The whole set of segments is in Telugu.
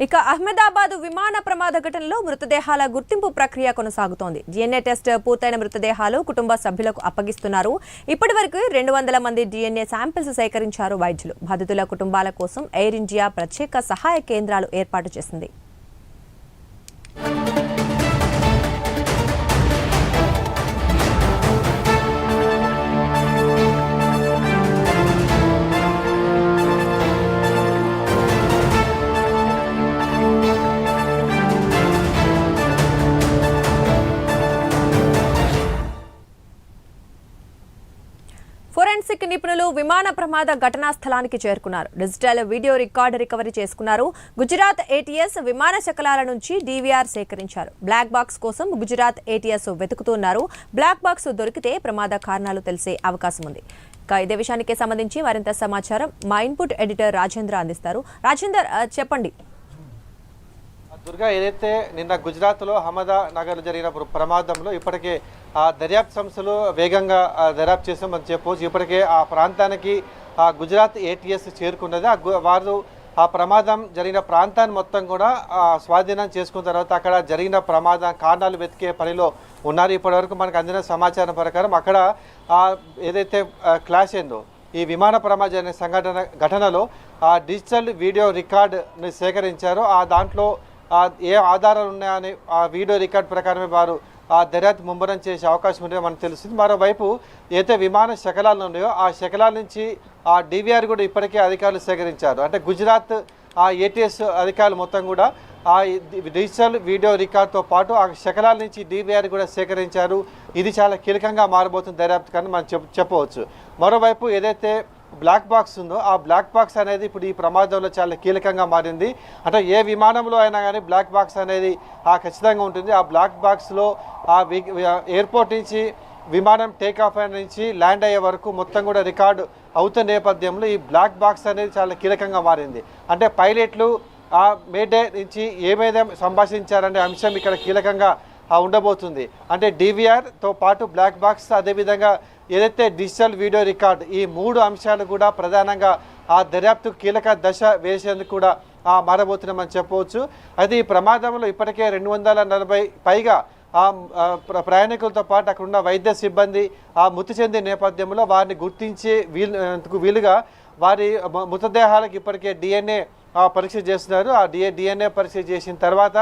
ఇక అహ్మదాబాద్ విమాన ప్రమాద ఘటనలో మృతదేహాల గుర్తింపు ప్రక్రియ కొనసాగుతోంది. DNA టెస్ట్ పూర్తయిన మృతదేహాలు కుటుంబ సభ్యులకు అప్పగిస్తున్నారు. ఇప్పటివరకు 200 మంది DNA శాంపిల్స్ సేకరించారు వైద్యులు. బాధితుల కుటుంబాల కోసం ఎయిర్ ఇండియా ప్రత్యేక సహాయ కేంద్రాలు ఏర్పాటు చేసింది. ఫోరెన్సిక్ నిపుణులు విమాన ప్రమాద ఘటనా స్థలానికి చేరుకున్నారు. డిజిటల్ వీడియో రికార్డు రికవరీ చేసుకున్నారు. గుజరాత్ ఏటీఎస్ విమాన శకలాల నుంచి డీవీఆర్ సేకరించారు. బ్లాక్ బాక్స్ కోసం గుజరాత్ ఏటీఎస్ వెతుకుతున్నారు. బ్లాక్ బాక్స్ దొరికితే ప్రమాద కారణాలు తెలిసే అవకాశం ఉంది. ఇదే విషయానికి సంబంధించి మరింత సమాచారం మా ఇన్పుట్ ఎడిటర్ రాజేంద్ర అందిస్తారు. రాజేందర్, చెప్పండి. దుర్గా, ఏదైతే నిన్న గుజరాత్లో అహ్మదానగర్లో జరిగిన ప్రమాదంలో ఇప్పటికే దర్యాప్తు సంస్థలు వేగంగా దర్యాప్తు చేసామని చెప్పవచ్చు. ఇప్పటికే ఆ ప్రాంతానికి గుజరాత్ ఏటీఎస్ చేరుకున్నది. వారు ఆ ప్రమాదం జరిగిన ప్రాంతాన్ని మొత్తం కూడా స్వాధీనం చేసుకున్న తర్వాత అక్కడ జరిగిన ప్రమాదం కారణాలు వెతికే పనిలో ఉన్నారు. ఇప్పటివరకు మనకు అందిన సమాచారం ప్రకారం అక్కడ ఏదైతే క్లాష్ అయిందో ఈ విమాన ప్రమాద ఘటనలో డిజిటల్ వీడియో రికార్డుని సేకరించారు. దాంట్లో ఏ ఆధారాలు ఉన్నాయని ఆ వీడియో రికార్డ్ ప్రకారమే వారు దర్యాప్తు ముమ్మరం చేసే అవకాశం ఉంటే మనకు తెలుస్తుంది. మరోవైపు ఏదైతే విమాన శకలాలు ఉన్నాయో ఆ శకలాల నుంచి డీవీఆర్ కూడా ఇప్పటికే అధికారులు సేకరించారు. అంటే గుజరాత్ ఏటీఎస్ అధికారులు మొత్తం కూడా డిజిటల్ వీడియో రికార్డ్తో పాటు ఆ శకలాల నుంచి డీవీఆర్ కూడా సేకరించారు. ఇది చాలా కీలకంగా మారబోతుంది దర్యాప్తు కానీ మనం చెప్పవచ్చు. మరోవైపు ఏదైతే బ్లాక్ బాక్స్ ఉందో ఆ బ్లాక్ బాక్స్ అనేది ఇప్పుడు ఈ ప్రమాదంలో చాలా కీలకంగా మారింది. అంటే ఏ విమానంలో అయినా కానీ బ్లాక్ బాక్స్ అనేది ఖచ్చితంగా ఉంటుంది. ఆ బ్లాక్ బాక్స్లో ఎయిర్పోర్ట్ నుంచి విమానం టేక్ ఆఫ్ అయిన నుంచి ల్యాండ్ అయ్యే వరకు మొత్తం కూడా రికార్డు అవుతున్న నేపథ్యంలో ఈ బ్లాక్ బాక్స్ అనేది చాలా కీలకంగా మారింది. అంటే పైలట్లు మేడే నుంచి ఏమేదో సంభాషించారనే అంశం ఇక్కడ కీలకంగా ఉండబోతుంది. అంటే డీవీఆర్తో పాటు బ్లాక్ బాక్స్, అదేవిధంగా ఏదైతే డిజిటల్ వీడియో రికార్డ్, ఈ 3 అంశాలు కూడా ప్రధానంగా ఆ దర్యాప్తు కీలక దశ వేసేందుకు కూడా మారబోతున్నామని చెప్పవచ్చు. అయితే ఈ ప్రమాదంలో ఇప్పటికే 240 పైగా ప్రయాణికులతో పాటు అక్కడ ఉన్న వైద్య సిబ్బంది మృతి చెందిన నేపథ్యంలో వారిని గుర్తించే వీలుగా వారి మృతదేహాలకు ఇప్పటికే DNA పరీక్ష చేస్తున్నారు. ఆ DNA పరీక్ష చేసిన తర్వాత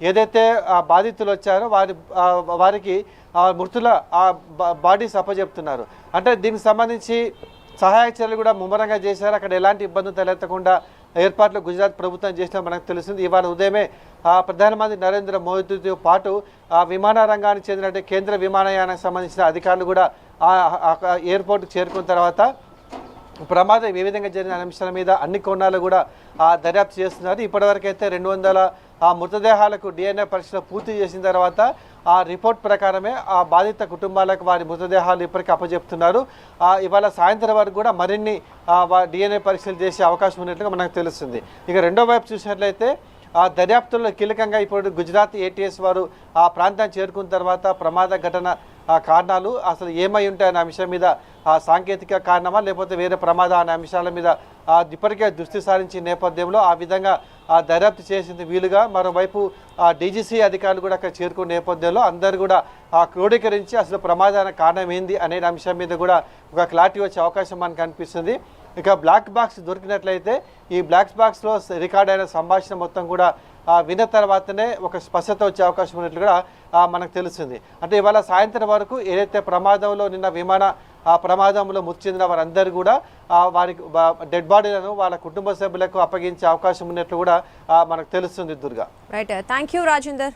ఏదైతే బాధితులు వచ్చారో వారికి మృతుల బాడీస్ అప్పచెప్తున్నారు. అంటే దీనికి సంబంధించి సహాయ చర్యలు కూడా ముమ్మరంగా చేశారు. అక్కడ ఎలాంటి ఇబ్బందులు తలెత్తకుండా ఏర్పాట్లు గుజరాత్ ప్రభుత్వం చేసినా మనకు తెలుస్తుంది. ఇవాళ ఉదయమే ప్రధానమంత్రి నరేంద్ర మోదీతో పాటు విమాన రంగానికి చెందిన కేంద్ర విమానయానానికి సంబంధించిన అధికారులు కూడా ఎయిర్పోర్ట్కి చేరుకున్న తర్వాత ప్రమాదం ఏ విధంగా జరిగిన అంశాల మీద అన్ని కోణాలు కూడా దర్యాప్తు చేస్తున్నారు. ఇప్పటివరకు అయితే 200 మృతదేహాలకు DNA పరీక్షలు పూర్తి చేసిన తర్వాత ఆ రిపోర్ట్ ప్రకారమే ఆ బాధిత కుటుంబాలకు వారి మృతదేహాలు ఇప్పటికీ అప్పచెప్తున్నారు. ఇవాళ సాయంత్రం వరకు కూడా మరిన్ని DNA పరీక్షలు చేసే అవకాశం ఉన్నట్లుగా మనకు తెలుస్తుంది. ఇక రెండో వైపు చూసినట్లయితే దర్యాప్తుల్లో కీలకంగా ఇప్పుడు గుజరాత్ ఏటీఎస్ వారు ఆ ప్రాంతాన్ని చేరుకున్న తర్వాత ప్రమాద ఘటన కారణాలు అసలు ఏమై ఉంటాయనే అంశం మీద సాంకేతిక కారణమా లేకపోతే వేరే ప్రమాద అనే అంశాల మీద ఇప్పటికే దృష్టి సారించిన నేపథ్యంలో ఆ విధంగా దర్యాప్తు చేసేందుకు వీలుగా మరోవైపు డీజీసీ అధికారులు కూడా అక్కడ చేరుకున్న నేపథ్యంలో అందరూ కూడా క్రోడీకరించి అసలు ప్రమాదానికి కారణం ఏంది అనే అంశం మీద కూడా ఒక క్లారిటీ వచ్చే అవకాశం మనకు కనిపిస్తుంది. ఇక బ్లాక్ బాక్స్ దొరికినట్లయితే ఈ బ్లాక్ బాక్స్లో రికార్డ్ అయిన సంభాషణ మొత్తం కూడా విన్న తర్వాతనే ఒక స్పష్టత వచ్చే అవకాశం ఉన్నట్లు కూడా మనకు తెలుస్తుంది. అంటే ఇవాళ సాయంత్రం వరకు ఏదైతే ప్రమాదంలో నిన్న విమాన ప్రమాదంలో మృతి చెందిన వారందరూ కూడా వారి డెడ్ బాడీలను వాళ్ళ కుటుంబ సభ్యులకు అప్పగించే అవకాశం ఉన్నట్లు కూడా మనకు తెలుస్తుంది. Durga, right, thank you Rajender.